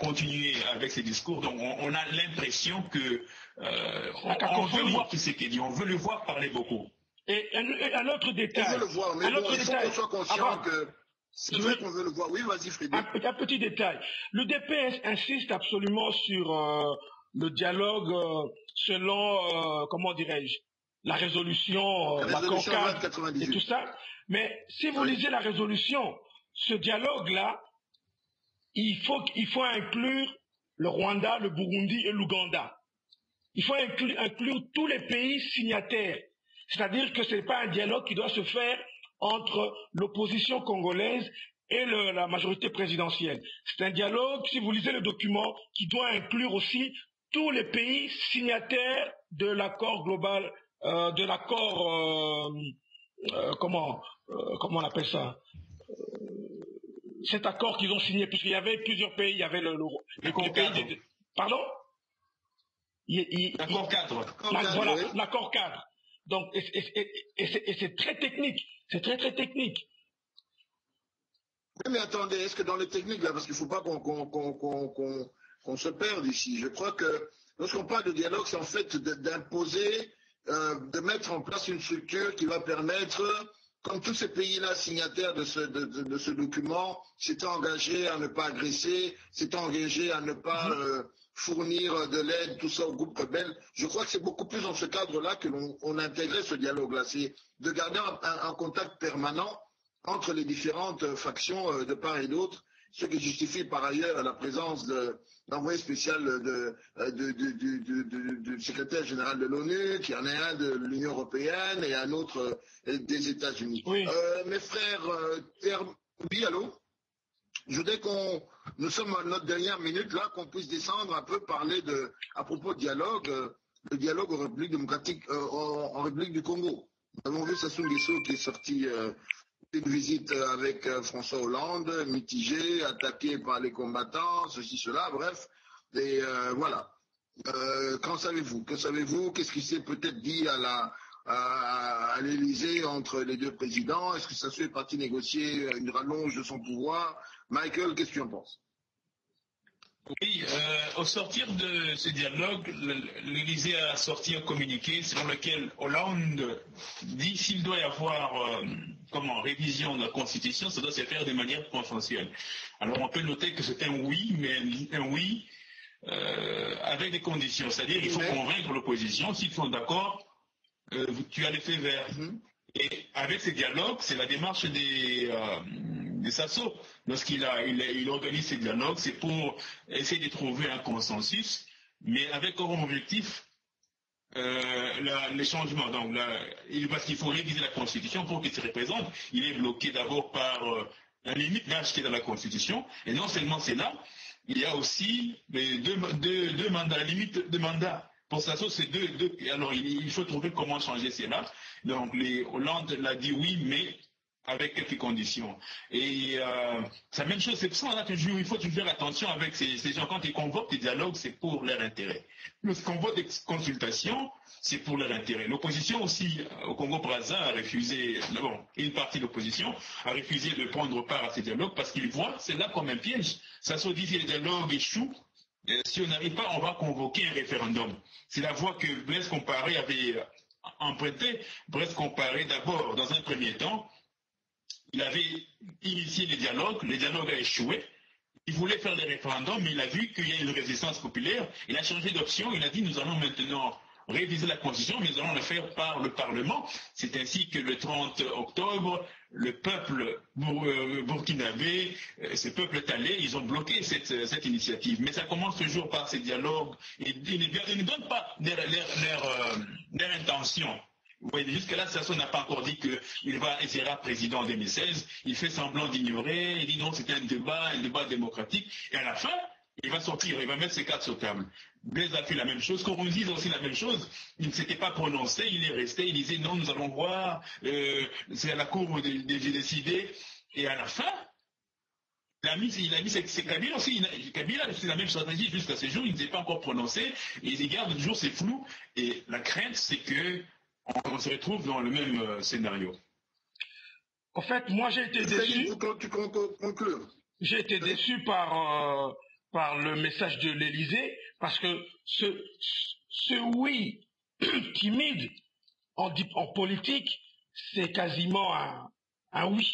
continué avec ses discours. Donc on a l'impression que on veut voir Tshisekedi, on veut le voir parler beaucoup. Et un autre détail. On veut le voir, mais bon, il faut qu'on soit conscient que c'est vrai qu'on veut le voir. Oui, vas-y, Frédéric. Un petit détail. Le DPS insiste absolument sur le dialogue selon, comment dirais-je, la résolution 2098 et tout ça. Mais si vous lisez la résolution, ce dialogue-là, il faut inclure le Rwanda, le Burundi et l'Ouganda. Il faut inclure tous les pays signataires. C'est-à-dire que ce n'est pas un dialogue qui doit se faire entre l'opposition congolaise et la majorité présidentielle. C'est un dialogue, si vous lisez le document, qui doit inclure aussi tous les pays signataires de l'accord global, de l'accord comment on appelle ça, cet accord qu'ils ont signé, puisqu'il y avait plusieurs pays, il y avait les pays pardon, l'accord cadre. Voilà, l'accord cadre. Donc, et c'est très technique, c'est très technique. Oui, mais attendez, est-ce que dans les techniques, là, parce qu'il ne faut pas qu'on se perde ici, je crois que lorsqu'on parle de dialogue, c'est en fait d'imposer, de mettre en place une structure qui va permettre, comme tous ces pays-là signataires de ce document, s'étaient engagés à ne pas agresser, s'étaient engagés à ne pas fournir de l'aide, tout ça aux groupes rebelles. Je crois que c'est beaucoup plus dans ce cadre-là que l'on intégrait ce dialogue-là, c'est de garder un contact permanent entre les différentes factions de part et d'autre, ce qui justifie par ailleurs la présence d'envoyé spécial du secrétaire général de l'ONU, qui en est un de l'Union européenne et un autre des États-Unis. Oui. Mes frères, oui, allô? Je voudrais nous sommes à notre dernière minute là, qu'on puisse descendre un peu, parler à propos de dialogue, le dialogue en République démocratique, en République du Congo. Nous avons vu Sassou Nguesso qui est sorti une visite avec François Hollande, mitigé, attaqué par les combattants, ceci, cela, bref. Et voilà. Qu'en savez-vous? Que savez-vous? Qu'est-ce qui s'est peut-être dit à l'Élysée entre les deux présidents? Est-ce que ça est parti négocier une rallonge de son pouvoir? Michael, qu'est-ce que tu en penses? Oui, au sortir de ce dialogue, l'Élysée a sorti un communiqué selon lequel Hollande dit s'il doit y avoir révision de la Constitution, ça doit se faire de manière consensuelle. Alors on peut noter que c'est un oui, mais un oui avec des conditions. C'est-à-dire qu'il faut convaincre l'opposition. S'ils sont d'accord, tu as l'effet vert. Et avec ces dialogues, c'est la démarche des Sassou. Lorsqu'il organise ces dialogues, c'est pour essayer de trouver un consensus, mais avec comme objectif les changements. Donc, parce qu'il faut réviser la Constitution pour qu'il se représente. Il est bloqué d'abord par un limite d'âge qui est dans la Constitution. Et non seulement c'est là, il y a aussi les deux mandats, la limite de mandat. Pour Sassou, c'est deux. Alors, il faut trouver comment changer cela. Donc, Hollande l'a dit oui, mais avec quelques conditions. Et c'est la même chose, c'est pour ça qu'il faut toujours faire attention avec ces gens. Quand ils convoquent des dialogues, c'est pour leur intérêt. Lorsqu'on voit des consultations, c'est pour leur intérêt. L'opposition aussi, au Congo-Brazza, a refusé, une partie de l'opposition a refusé de prendre part à ces dialogues parce qu'ils voient cela comme un piège. Sassou dit si les dialogues échouent, si on n'arrive pas, on va convoquer un référendum. C'est la voie que Blaise Compaoré avait empruntée. Blaise Compaoré, d'abord, dans un premier temps, il avait initié les dialogues a échoué. Il voulait faire des référendums, mais il a vu qu'il y a une résistance populaire. Il a changé d'option, il a dit nous allons maintenant réviser la Constitution, mais nous allons le faire par le Parlement. C'est ainsi que le 30 octobre, le peuple burkinabé, ce peuple thalais, ils ont bloqué cette initiative. Mais ça commence toujours par ces dialogues. Ils ne donnent pas leur intention. Vous voyez, jusque-là, Sassou n'a pas encore dit qu'il sera président en 2016. Il fait semblant d'ignorer. Il dit non, c'était un débat démocratique. Et à la fin, il va sortir, il va mettre ses cartes sur table. Blaise a fait la même chose. Nkurunziza a aussi la même chose. Il ne s'était pas prononcé, il est resté. Il disait non, nous allons voir. C'est à la Cour de décider. Et à la fin, il a mis c'est Kabila aussi. Kabila, c'est la même stratégie jusqu'à ce jour. Il ne s'est pas encore prononcé. Et il garde toujours ces flous. Et la crainte, c'est que on se retrouve dans le même scénario. En fait, moi j'ai été déçu. J'ai été déçu par le message de l'Élysée, parce que ce oui timide en politique, c'est quasiment un oui.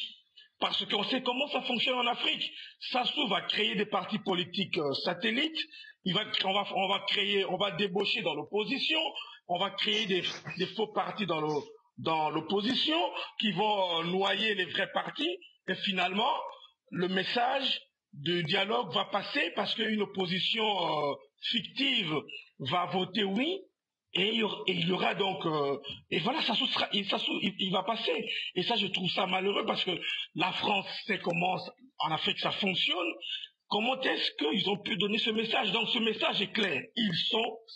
Parce qu'on sait comment ça fonctionne en Afrique. Sassou va créer des partis politiques satellites. On va débaucher dans l'opposition. On va créer des faux partis dans l'opposition qui vont noyer les vrais partis. Et finalement, le message de dialogue va passer parce qu'une opposition fictive va voter oui. Et il y aura donc et voilà, Sassou il va passer. Et ça, je trouve ça malheureux parce que la France sait comment en Afrique ça fonctionne. Comment est-ce qu'ils ont pu donner ce message? Donc ce message est clair.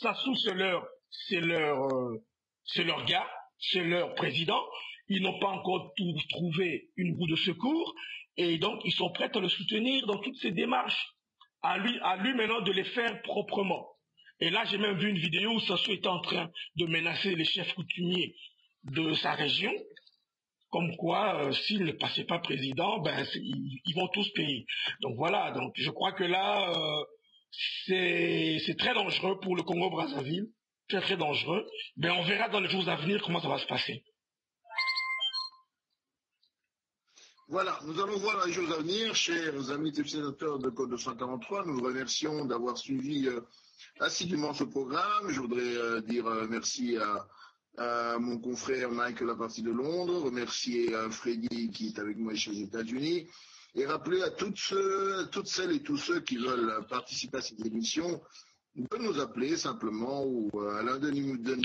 Sassou, c'est leur gars, c'est leur président. ils n'ont pas encore trouvé une roue de secours, et donc ils sont prêts à le soutenir dans toutes ces démarches. À lui maintenant de les faire proprement. Et là, j'ai même vu une vidéo où Sassou était en train de menacer les chefs coutumiers de sa région, comme quoi, s'il ne passait pas président, ils vont tous payer. Donc voilà, donc je crois que là, c'est très dangereux pour le Congo-Brazzaville, très très dangereux. Mais on verra dans les jours à venir comment ça va se passer. Voilà, nous allons voir les choses à venir, chers amis téléspectateurs de Code 243. Nous vous remercions d'avoir suivi assidûment ce programme. Je voudrais dire merci à mon confrère Mike la partie de Londres, remercier Freddy qui est avec moi chez les États-Unis, et rappeler à toutes celles et tous ceux qui veulent participer à cette émission de nous appeler simplement ou à l'un de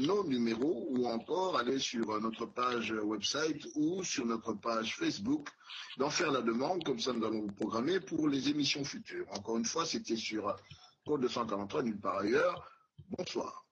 nos numéros, ou encore aller sur notre page website ou sur notre page Facebook, d'en faire la demande, comme ça nous allons vous programmer pour les émissions futures. Encore une fois, c'était sur Code 243, nulle part ailleurs. Bonsoir.